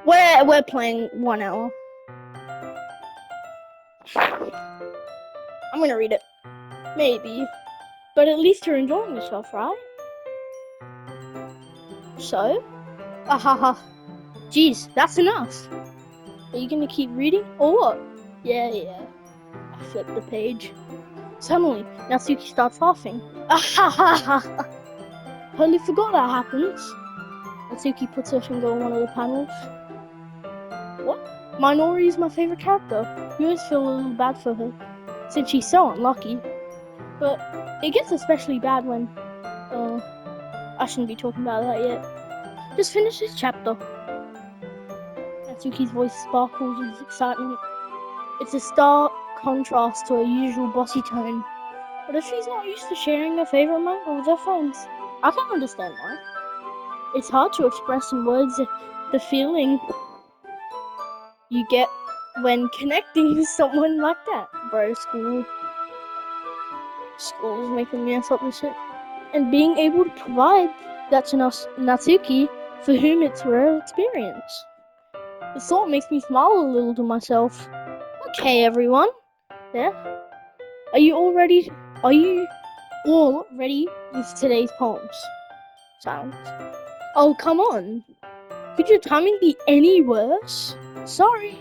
We're playing 1 hour. I'm gonna read it. Maybe. But at least you're enjoying yourself, right? So? Ahaha. Jeez, that's enough. Are you gonna keep reading or what? Yeah. I flip the page. Suddenly, Natsuki starts laughing. Ahaha. Totally forgot that happens. Natsuki puts her finger on one of the panels. What? Minori is my favorite character. You always feel a little bad for her, since she's so unlucky. But it gets especially bad when... I shouldn't be talking about that yet. Just finish this chapter. Natsuki's voice sparkles with excitement. It's a stark contrast to her usual bossy tone. But if she's not used to sharing her favorite manga with her friends, I can understand why. It's hard to express in words the feeling you get when connecting with someone like that. Bro, school's making me mess up this shit. And being able to provide that to Natsuki, for whom it's a rare experience. The thought makes me smile a little to myself. Okay, everyone. Yeah? Are you all ready with today's poems? Silence. Oh, come on. Could your timing be any worse? Sorry.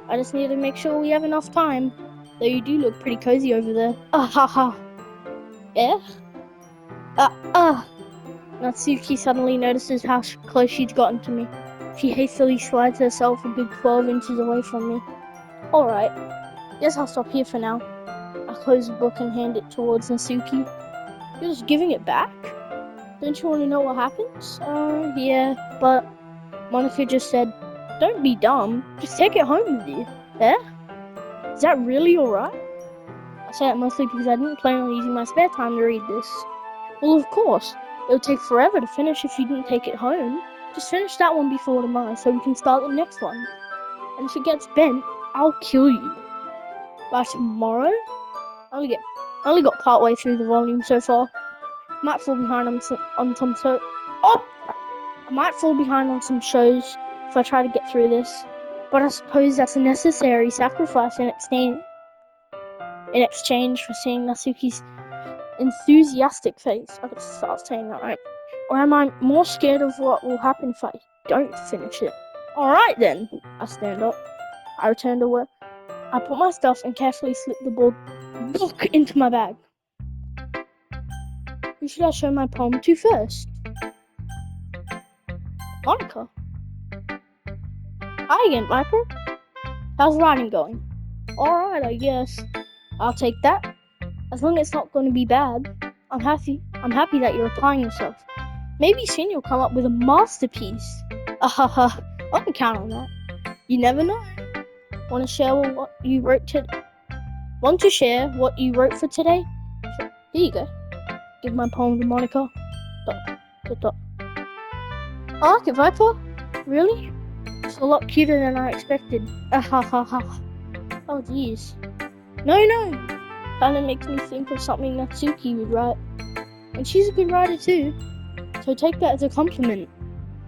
I just need to make sure we have enough time. Though you do look pretty cozy over there. Ahaha. Yeah? Natsuki suddenly notices how close she's gotten to me. She hastily slides herself a good 12 inches away from me. Alright, guess I'll stop here for now. I close the book and hand it towards Natsuki. You're just giving it back? Don't you want to know what happens? Yeah, but Monica just said, don't be dumb, just take it home with you. Yeah? Is that really alright? I say it mostly because I didn't plan on using my spare time to read this. Well, of course. It would take forever to finish if you didn't take it home. Just finish that one before tomorrow so we can start the next one. And if it gets bent, I'll kill you. By tomorrow? I only got partway through the volume so far. I might fall behind on some shows if I try to get through this. But I suppose that's a necessary sacrifice in exchange for seeing Natsuki's enthusiastic face. I could start saying that right. Or am I more scared of what will happen if I don't finish it? Alright then. I stand up. I return to work. I put my stuff and carefully slip the book into my bag. Who should I show my poem to first? Monica. Hi again, Viper. How's writing going? Alright, I guess. I'll take that. As long as it's not going to be bad. I'm happy that you're applying yourself. Maybe soon you'll come up with a masterpiece. I can count on that. You never know. Want to share what you wrote for today? Here you go. Give my poem to Monica. ... I like it, Viper. Really? It's a lot cuter than I expected. Oh, geez. No. Kinda makes me think of something Natsuki would write. And she's a good writer too. So take that as a compliment.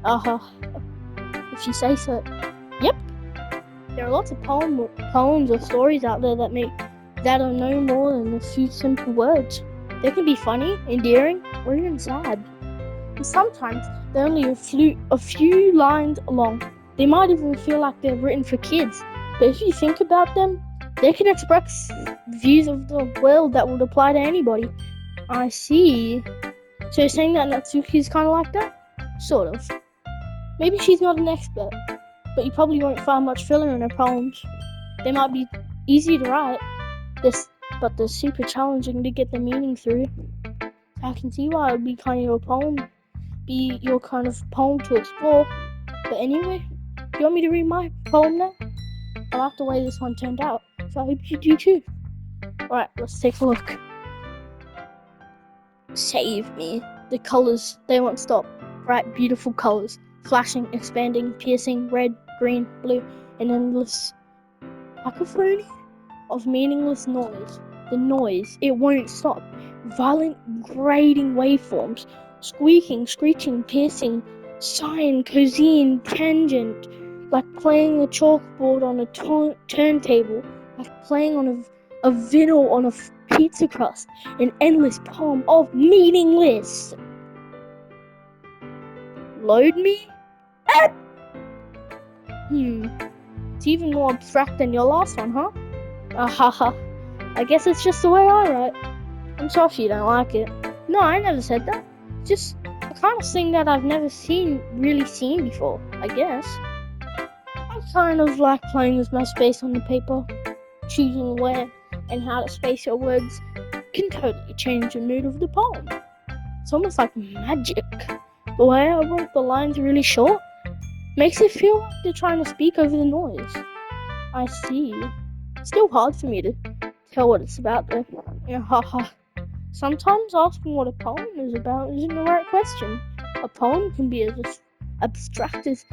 If you say so. Yep. There are lots of poems or stories out there that are no more than a few simple words. They can be funny, endearing, or even sad. And sometimes they're only a few lines long. They might even feel like they're written for kids. But if you think about them, they can express views of the world that would apply to anybody. I see. So you're saying that Natsuki's kind of like that? Sort of. Maybe she's not an expert, but you probably won't find much filler in her poems. They might be easy to write, but they're super challenging to get the meaning through. I can see why it would be your kind of poem to explore. But anyway, do you want me to read my poem now? I like the way this one turned out, so I hope you do too. Alright, let's take a look. Save me. The colours, they won't stop. Bright, beautiful colours. Flashing, expanding, piercing, red, green, blue, an endless cacophony of meaningless noise. The noise, it won't stop. Violent, grating waveforms. Squeaking, screeching, piercing, sighing, cosine, tangent. like playing a chalkboard on a turntable, like playing on a vinyl on a pizza crust, an endless poem of meaningless. Load me? It's even more abstract than your last one, huh? Ahaha. I guess it's just the way I write. I'm sorry if you don't like it. No, I never said that. Just the kind of thing that I've never really seen before, I guess. I kind of like playing with my space on the paper. Choosing where and how to space your words can totally change the mood of the poem. It's almost like magic. The way I wrote the lines really short makes it feel like they're trying to speak over the noise. I see. It's still hard for me to tell what it's about though. Haha. Sometimes asking what a poem is about isn't the right question. A poem can be as abstract as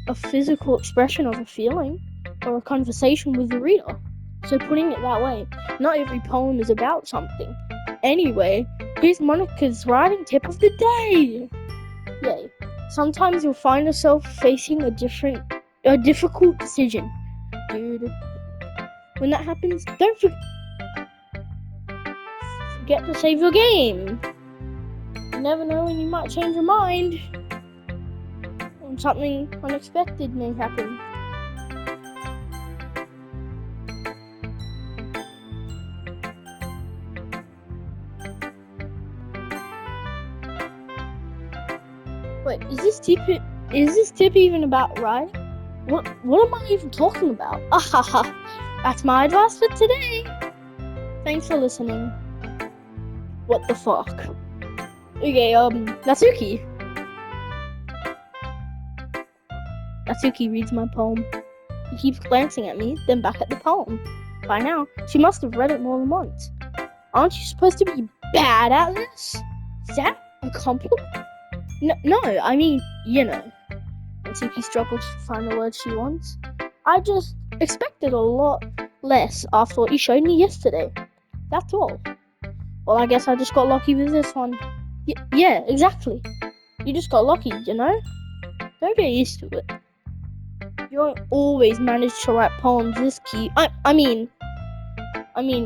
a physical expression of a feeling or a conversation with the reader. So putting it that way, not every poem is about something. Anyway, here's Monica's writing tip of the day. Yay. Sometimes you'll find yourself facing a difficult decision. Dude. When that happens, don't forget to save your game. You never know when you might change your mind. And something unexpected may happen. Wait, is this tip even about writing? What am I even talking about? Ahaha. That's my advice for today. Thanks for listening. What the fuck? Okay, Natsuki. Natsuki reads my poem. He keeps glancing at me, then back at the poem. By now, she must have read it more than once. Aren't you supposed to be bad at this? Is that a compliment? No, I mean, you know. Natsuki struggles to find the words she wants. I just expected a lot less after what you showed me yesterday. That's all. Well, I guess I just got lucky with this one. Yeah, exactly. You just got lucky, you know? Don't get used to it. You don't always manage to write poems this cute. I mean,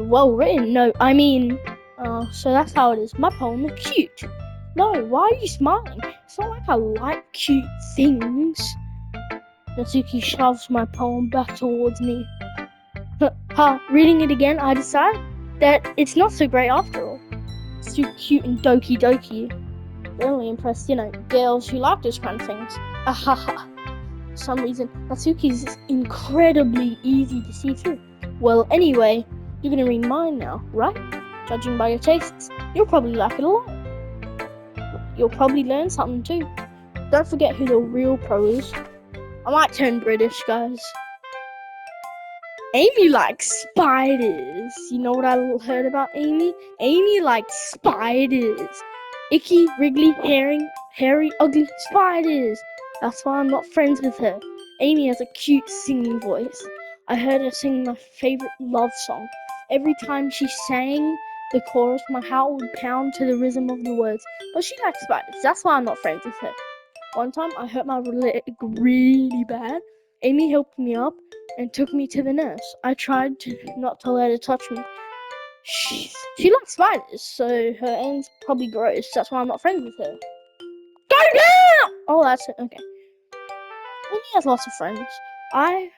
well written. No, so that's how it is. My poem is cute. No, why are you smiling? It's not like I like cute things. Natsuki shoves my poem back towards me. Reading it again, I decide that it's not so great after all. It's too cute and doki doki. They're only impressed, girls who like those kind of things. Ahaha. For some reason, Natsuki's is incredibly easy to see through. Well, anyway, you're gonna read mine now, right? Judging by your tastes, you'll probably like it a lot. You'll probably learn something too. Don't forget who the real pro is. I might turn British, guys. Amy likes spiders. You know what I heard about Amy? Amy likes spiders. Icky, wriggly, hairy, ugly spiders. That's why I'm not friends with her. Amy has a cute singing voice. I heard her sing my favorite love song. Every time she sang the chorus, my heart would pound to the rhythm of the words. But she likes spiders. That's why I'm not friends with her. One time, I hurt my leg really bad. Amy helped me up and took me to the nurse. I tried not to let her touch me. She likes spiders, so her end's probably gross. That's why I'm not friends with her. Go down! Oh, that's it. Okay. Amy has lots of friends. I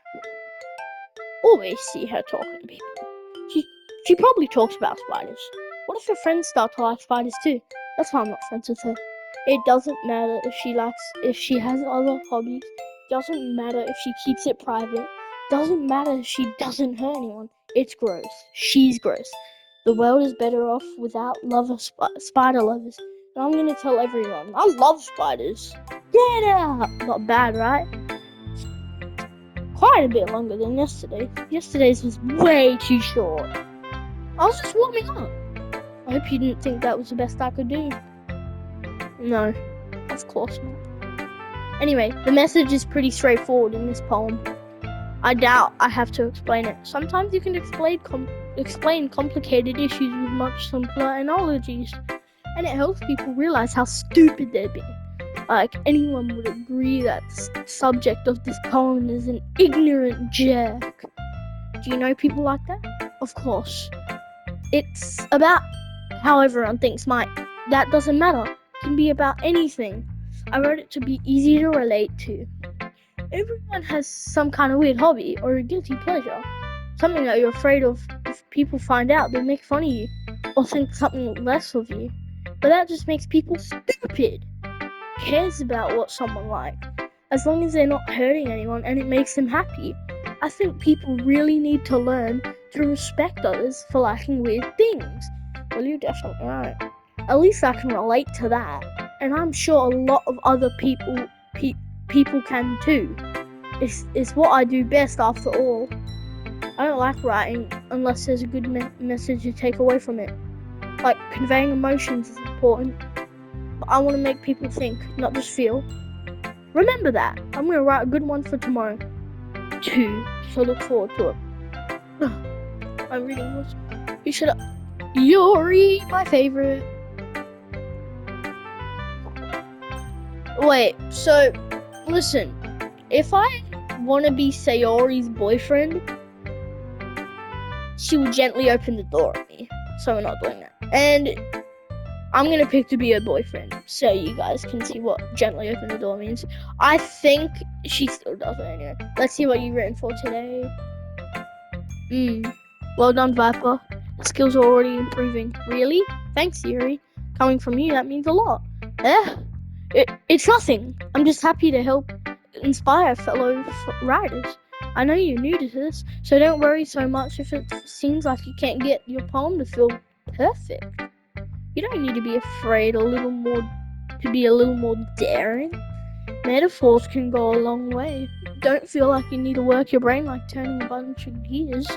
always see her talking to people. She probably talks about spiders. What if her friends start to like spiders too? That's why I'm not friends with her. It doesn't matter if she has other hobbies. Doesn't matter if she keeps it private. Doesn't matter if she doesn't hurt anyone. It's gross. She's gross. The world is better off without spider lovers. And I'm gonna tell everyone. I love spiders. Get out! Not bad, right? Quite a bit longer than yesterday. Yesterday's was way too short. I was just warming up. I hope you didn't think that was the best I could do. No, of course not. Anyway, the message is pretty straightforward in this poem. I doubt I have to explain it. Sometimes you can explain complicated issues with much simpler analogies, and it helps people realize how stupid they're being. Like, anyone would agree that the subject of this poem is an ignorant jerk. Do you know people like that? Of course. It's about how everyone thinks, Mike. That doesn't matter. It can be about anything. I wrote it to be easy to relate to. Everyone has some kind of weird hobby or a guilty pleasure. Something that you're afraid of if people find out, they'll make fun of you or think something less of you. But that just makes people stupid. Who cares about what someone likes? As long as they're not hurting anyone and it makes them happy. I think people really need to learn to respect others for liking weird things. Well, you're definitely right. At least I can relate to that. And I'm sure a lot of other people can too. It's what I do best after all. I don't like writing unless there's a good message to take away from it. Like, conveying emotions is important. But I want to make people think, not just feel. Remember that. I'm going to write a good one for tomorrow too, so look forward to it. I'm reading this. You should have. Yuri, my favorite. Wait, so listen, if I want to be Sayori's boyfriend, she will gently open the door at me, so we're not doing that. And I'm gonna pick to be her boyfriend, so you guys can see what gently open the door means. I think she still does it anyway. Let's see what you've written for today. Well done, Viper. The skills are already improving. Really? Thanks, Yuri. Coming from you, that means a lot. It's nothing. I'm just happy to help inspire fellow writers. I know you're new to this, so don't worry so much if it seems like you can't get your poem to feel perfect. You don't need to be afraid to be a little more daring. Metaphors can go a long way. Don't feel like you need to work your brain like turning a bunch of gears.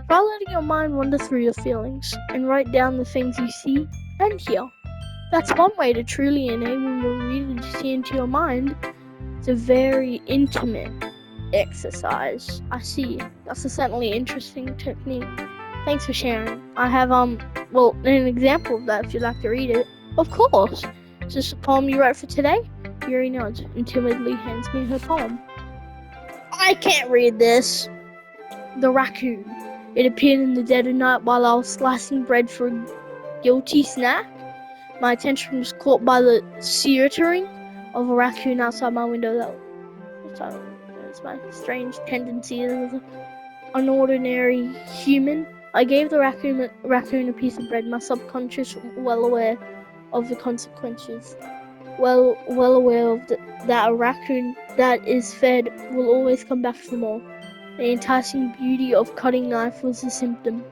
Try letting your mind wander through your feelings and write down the things you see and hear. That's one way to truly enable your reader to see into your mind. It's a very intimate exercise. I see. That's a certainly interesting technique. Thanks for sharing. I have an example of that if you'd like to read it. Of course. Is this a poem you wrote for today? Yuri nods and timidly hands me her poem. I can't read this. The raccoon. It appeared in the dead of night while I was slicing bread for a guilty snack. My attention was caught by the searing of a raccoon outside my window. That's my strange tendency as an unordinary human. I gave the raccoon a piece of bread, my subconscious well aware of the consequences. Well aware of that a raccoon that is fed will always come back for more. The enticing beauty of cutting knife was a symptom.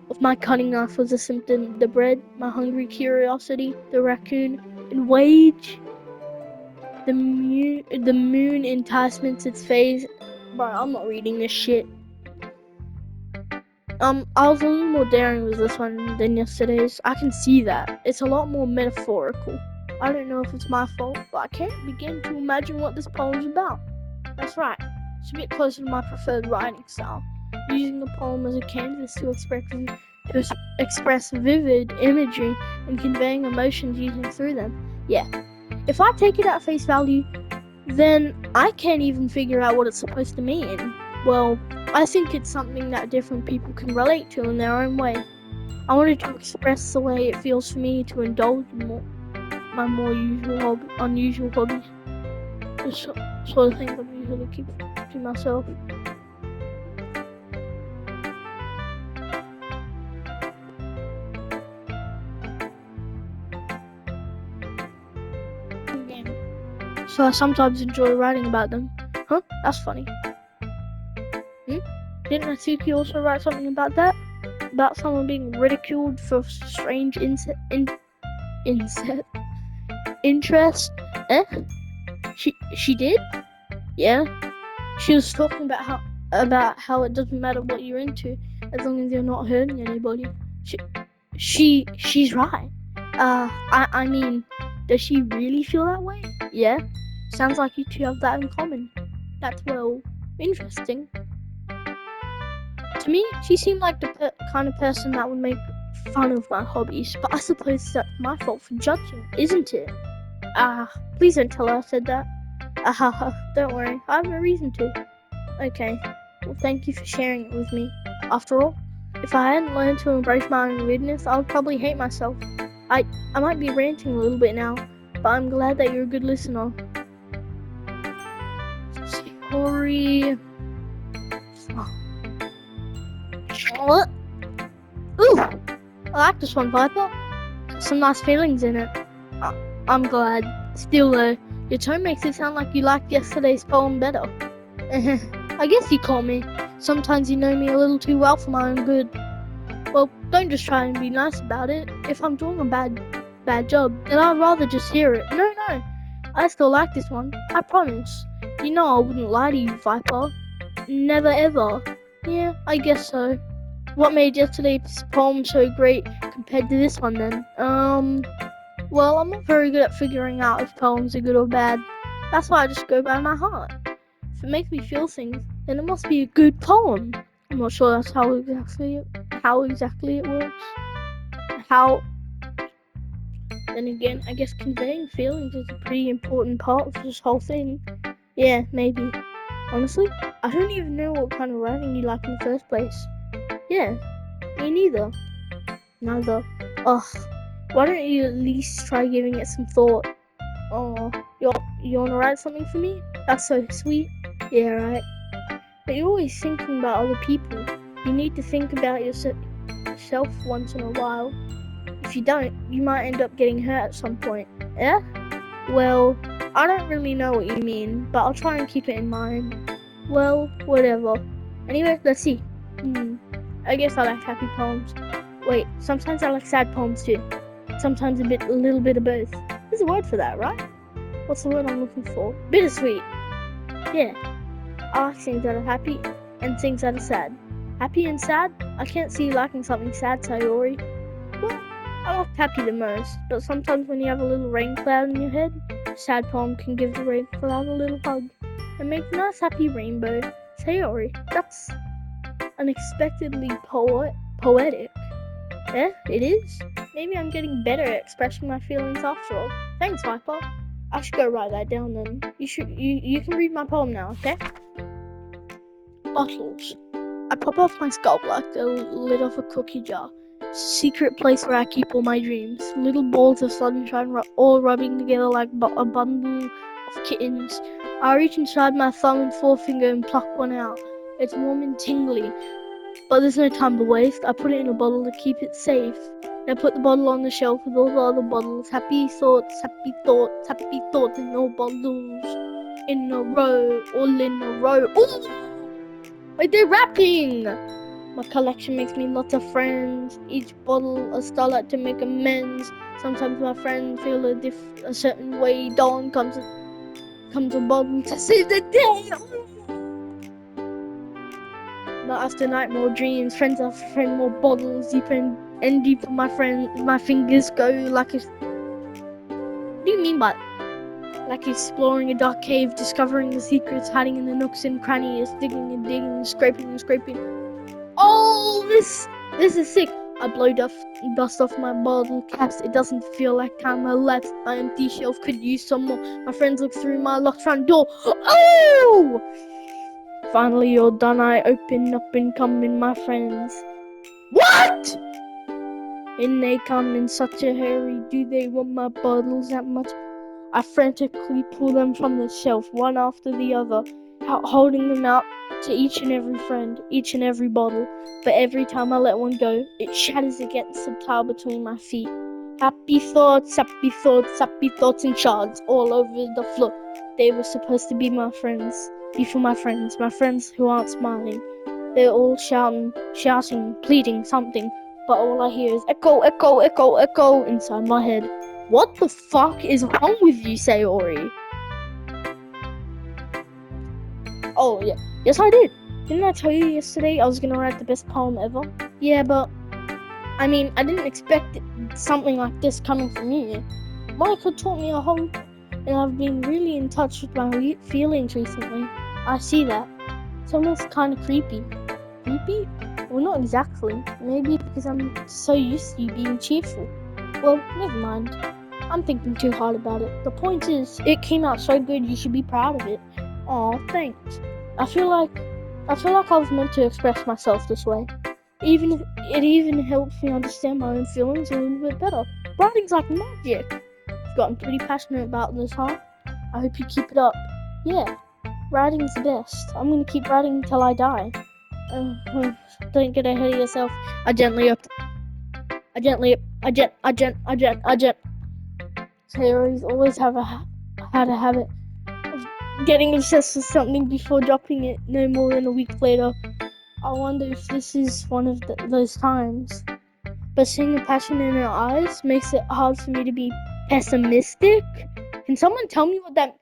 The bread, my hungry curiosity, the raccoon, and wage. The moon enticements its phase. Bro, I'm not reading this shit. I was a little more daring with this one than yesterday's. I can see that. It's a lot more metaphorical. I don't know if it's my fault, but I can't begin to imagine what this poem's about. That's right. It's a bit closer to my preferred writing style. Using the poem as a canvas to express vivid imagery and conveying emotions using through them. Yeah. If I take it at face value, then I can't even figure out what it's supposed to mean. Well, I think it's something that different people can relate to in their own way. I wanted to express the way it feels for me to indulge in my more unusual hobbies. The sort of things I usually keep to myself. So I sometimes enjoy writing about them. Huh? That's funny. Didn't Natsuki also write something about that? About someone being ridiculed for strange interest? She did? Yeah. She was talking about how it doesn't matter what you're into as long as you're not hurting anybody. She's right. I mean, does she really feel that way? Yeah. Sounds like you two have that in common. That's, well, interesting. To me, she seemed like the kind of person that would make fun of my hobbies, but I suppose that's my fault for judging, isn't it? Please don't tell her I said that. Don't worry, I have no reason to. Okay, well thank you for sharing it with me. After all, if I hadn't learned to embrace my own weirdness, I would probably hate myself. I might be ranting a little bit now, but I'm glad that you're a good listener. Sorry. What? Ooh! I like this one, Viper. Some nice feelings in it. I'm glad. Still though, your tone makes it sound like you liked yesterday's poem better. I guess you call me. Sometimes you know me a little too well for my own good. Well, don't just try and be nice about it. If I'm doing a bad job, then I'd rather just hear it. No, I still like this one. I promise. You know I wouldn't lie to you, Viper. Never ever. Yeah, I guess so. What made yesterday's poem so great compared to this one then? Well, I'm not very good at figuring out if poems are good or bad. That's why I just go by my heart. If it makes me feel things, then it must be a good poem. I'm not sure that's how exactly it works. Then again, I guess conveying feelings is a pretty important part of this whole thing. Yeah, maybe. Honestly, I don't even know what kind of writing you like in the first place. Yeah, me neither. Neither. Ugh. Why don't you at least try giving it some thought? Oh, you wanna write something for me? That's so sweet. Yeah, right. But you're always thinking about other people. You need to think about yourself once in a while. If you don't, you might end up getting hurt at some point. Yeah? Well, I don't really know what you mean, but I'll try and keep it in mind. Well, whatever. Anyway, let's see. I guess I like happy poems. Wait, sometimes I like sad poems too. Sometimes a little bit of both. There's a word for that, right? What's the word I'm looking for? Bittersweet. Yeah. I like things that are happy and things that are sad. Happy and sad? I can't see you liking something sad, Sayori. Well, I like happy the most, but sometimes when you have a little rain cloud in your head, a sad poem can give the rain cloud a little hug and make a nice happy rainbow. Sayori, that's unexpectedly poetic. Yeah, it is. Maybe I'm getting better at expressing my feelings after all. Thanks, Viper. I should go write that down then. You can read my poem now, okay? Bottles. I pop off my scalp like the lid of a cookie jar. It's a secret place where I keep all my dreams. Little balls of sunshine all rubbing together like a bundle of kittens. I reach inside my thumb and forefinger and pluck one out. It's warm and tingly, but there's no time to waste. I put it in a bottle to keep it safe. I put the bottle on the shelf with all the other bottles. Happy thoughts in all bottles. In a row, all in a row. Ooh! Wait, they're rapping! My collection makes me lots of friends. Each bottle a starlight to make amends. Sometimes my friends feel a certain way. Dawn comes a bottle to save the day. Night after night, more dreams. Friends after friend, more bottles. Deeper and deeper, my fingers go like a... What do you mean by... Like exploring a dark cave, discovering the secrets hiding in the nooks and crannies, digging and digging, scraping and scraping. Oh, this is sick. I blow dust off my bottle caps. It doesn't feel like time has left. My empty shelf could use some more. My friends look through my locked front door. Oh! Finally, you're done. I open up and come in, my friends. What? In they come in such a hurry. Do they want my bottles that much? I frantically pull them from the shelf, one after the other, holding them out to each and every friend, each and every bottle. But every time I let one go, it shatters against the tile between my feet. Happy thoughts and shards all over the floor. They were supposed to be my friends, my friends who aren't smiling. They're all shouting, pleading something, but all I hear is echo, echo, echo, echo inside my head. What the fuck is wrong with you, Sayori? Oh, yeah. Yes, I did. Didn't I tell you yesterday I was gonna write the best poem ever? Yeah, but... I mean, I didn't expect something like this coming from you. Monica taught me a whole... And I've been really in touch with my feelings recently. I see that. It's almost kind of creepy. Creepy? Well, not exactly. Maybe because I'm so used to you being cheerful. Well, never mind. I'm thinking too hard about it. The point is, it came out so good, you should be proud of it. Aw, thanks. I feel like I was meant to express myself this way. It even helps me understand my own feelings a little bit better. Writing's like magic. You've gotten pretty passionate about this, huh? I hope you keep it up. Yeah, writing's the best. I'm gonna keep writing until I die. Don't get ahead of yourself. I gently up. Sarah's always had a habit of getting obsessed with something before dropping it no more than a week later. I wonder if this is one of those times. But seeing the passion in her eyes makes it hard for me to be pessimistic. Can someone tell me what that...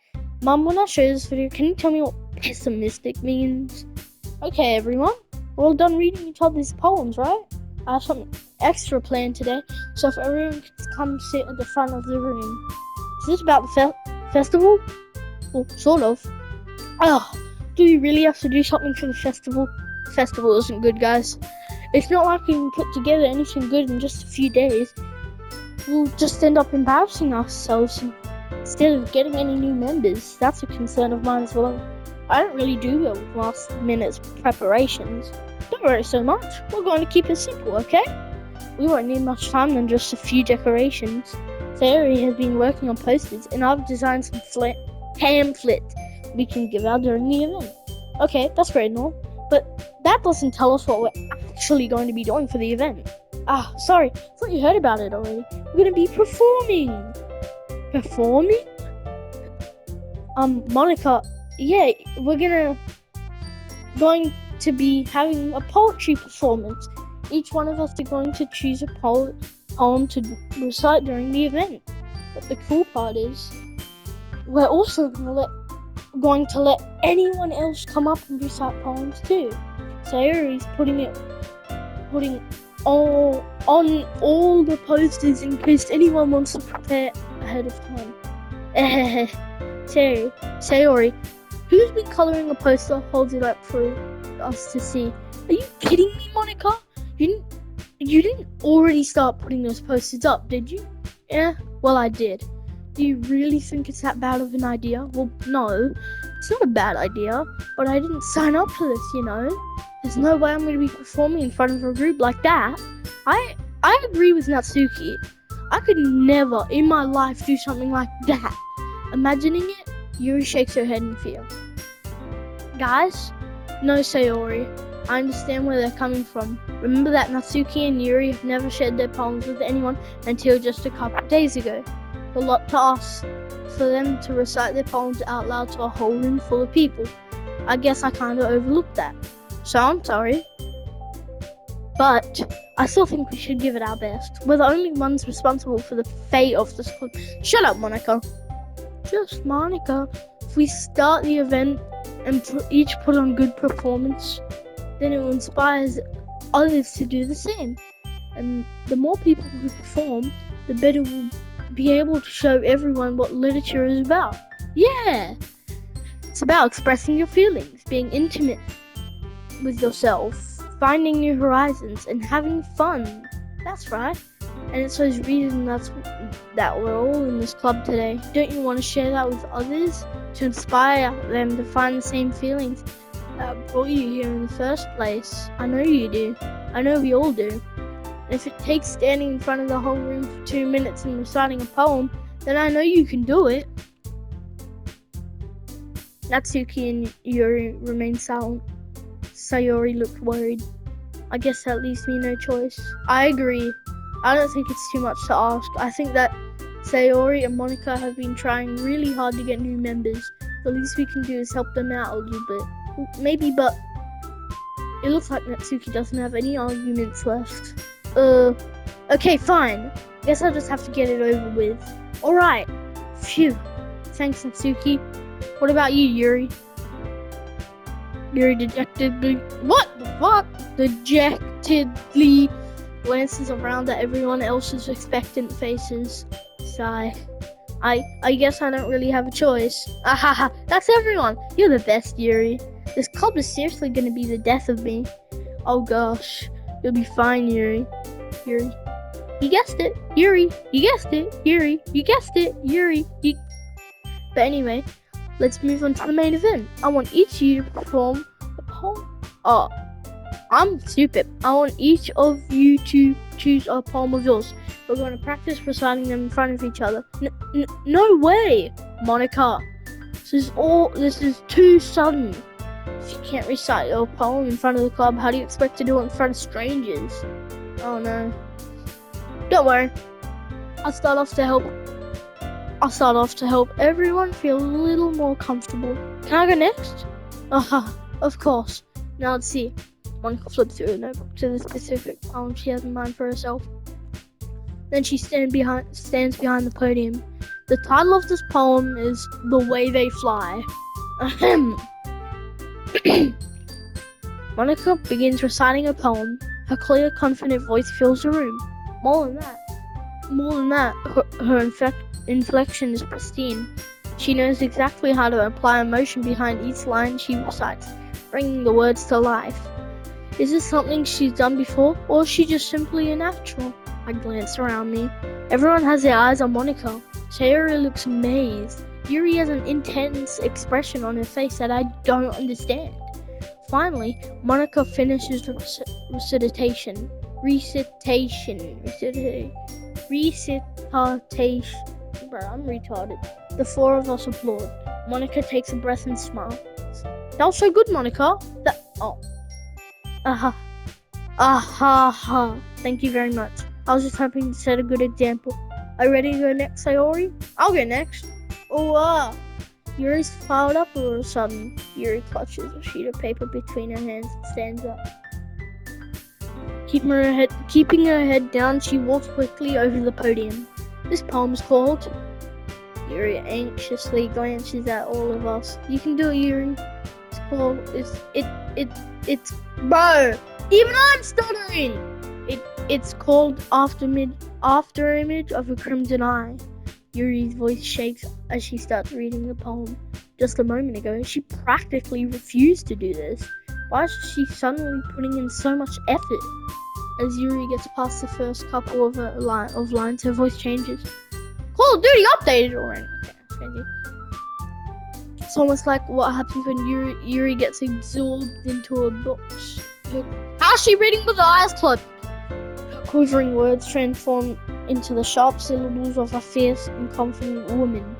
Mum, when I show this video, can you tell me what pessimistic means? Okay, everyone. We're all done reading each other's poems, right? I have something extra planned today, so if everyone could come sit at the front of the room. Is this about the festival? Well, sort of. Do we really have to do something for the festival? The festival isn't good, guys. It's not like we can put together anything good in just a few days. We'll just end up embarrassing ourselves instead of getting any new members. That's a concern of mine as well. I don't really do well with last minute preparations. Don't worry so much. We're going to keep it simple, okay? We won't need much time than just a few decorations. Sayori has been working on posters, and I've designed some pamphlets we can give out during the event. Okay, that's great and all, but that doesn't tell us what we're actually going to be doing for the event. Sorry, I thought you heard about it already. We're going to be performing. Performing? Monica, yeah, we're going to be having a poetry performance. Each one of us is going to choose a poem to recite during the event. But the cool part is, we're also going to let anyone else come up and recite poems too. Sayori's putting on all the posters in case anyone wants to prepare ahead of time. Sayori, who's been colouring a poster? Hold it up for us to see. Are you kidding me, Monica? You didn't already start putting those posters up, did you? Yeah, well, I did. Do you really think it's that bad of an idea? Well, no, it's not a bad idea, but I didn't sign up for this, you know? There's no way I'm going to be performing in front of a group like that. I agree with Natsuki. I could never in my life do something like that. Imagining it, Yuri shakes her head in fear. Guys, no, Sayori. I understand where they're coming from. Remember that Natsuki and Yuri have never shared their poems with anyone until just a couple of days ago. It's a lot to ask for them to recite their poems out loud to a whole room full of people. I guess I kind of overlooked that. So I'm sorry. But I still think we should give it our best. We're the only ones responsible for the fate of this club. Shut up, Monica. Just Monica. If we start the event and each put on good performance, then it inspires others to do the same. And the more people who perform, the better we'll be able to show everyone what literature is about. Yeah! It's about expressing your feelings, being intimate with yourself, finding new horizons, and having fun. That's right. And it's those reasons that we're all in this club today. Don't you want to share that with others to inspire them to find the same feelings that brought you here in the first place? I know you do. I know we all do. And if it takes standing in front of the whole room for 2 minutes and reciting a poem, then I know you can do it. Natsuki and Yuri remained silent. Sayori looked worried. I guess that leaves me no choice. I agree. I don't think it's too much to ask. I think that Sayori and Monica have been trying really hard to get new members. The least we can do is help them out a little bit. Maybe, but it looks like Natsuki doesn't have any arguments left. Okay, fine. Guess I'll just have to get it over with. Alright. Phew. Thanks, Natsuki. What about you, Yuri? Yuri dejectedly... What the fuck? Dejectedly glances around at everyone else's expectant faces. Sigh. I guess I don't really have a choice. Ahaha, that's everyone. You're the best, Yuri. This club is seriously gonna be the death of me. Oh gosh. You'll be fine, Yuri. You guessed it, Yuri. You guessed it, Yuri. You guessed it, Yuri. But anyway, let's move on to the main event. I want each of you to perform a poem. Oh, I'm stupid. I want each of you to choose a poem of yours. We're going to practice reciting them in front of each other. No way, Monica. This is too sudden. If you can't recite your poem in front of the club, how do you expect to do it in front of strangers? Oh no. Don't worry. I'll start off to help everyone feel a little more comfortable. Can I go next? Of course. Now let's see. Monica flips through a notebook to the specific poem she has in mind for herself. Then she stands behind the podium. The title of this poem is The Way They Fly. Ahem. Monica begins reciting her poem. Her clear, confident voice fills the room. More than that, her inflection is pristine. She knows exactly how to apply emotion behind each line she recites, bringing the words to life. Is this something she's done before, or is she just simply a natural? I glance around me. Everyone has their eyes on Monica. Sayori looks amazed. Yuri has an intense expression on her face that I don't understand. Finally, Monica finishes the recitation. Bro, I'm retarded. The four of us applaud. Monica takes a breath and smiles. That was so good, Monica. Thank you very much. I was just hoping to set a good example. Are you ready to go next, Sayori? I'll go next. Yuri's fired up all of a sudden. Yuri clutches a sheet of paper between her hands and stands up. Keeping her head down, she walks quickly over the podium. This poem's called... Yuri anxiously glances at all of us. You can do it, Yuri. It's called... It's... Bro! Even I'm stuttering! It's called After Image of a Crimson Eye. Yuri's voice shakes as she starts reading the poem. Just a moment ago, she practically refused to do this. Why is she suddenly putting in so much effort? As Yuri gets past the first couple of lines, her voice changes. Call of Duty updated already. Okay, it's almost like what happens when Yuri gets absorbed into a book. How's she reading with her eyes closed? Her quivering words transform into the sharp syllables of a fierce and confident woman.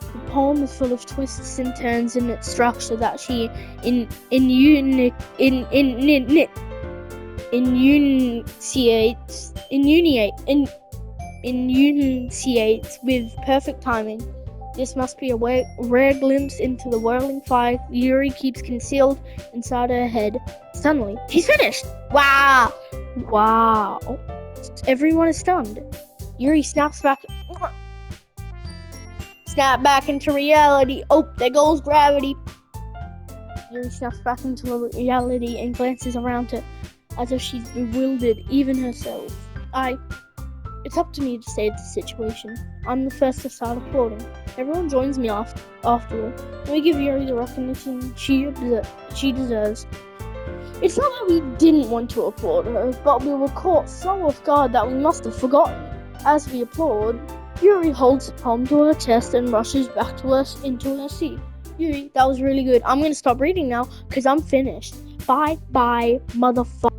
The poem is full of twists and turns in its structure that she enunciates with perfect timing. This must be a rare glimpse into the whirling fire Yuri keeps concealed inside her head. Suddenly, he's finished! Wow! Everyone is stunned. Yuri snaps back into reality. Oh, there goes gravity. Yuri snaps back into reality and glances around her as if she's bewildered, even herself. It's up to me to save the situation. I'm the first to start applauding. Everyone joins me afterward. We give Yuri the recognition she deserves. It's not that we didn't want to applaud her, but we were caught so off guard that we must have forgotten. As we applaud, Yuri holds the poem to her chest and rushes back to us into her seat. Yuri, that was really good. I'm gonna stop reading now because I'm finished. Bye, motherfucker.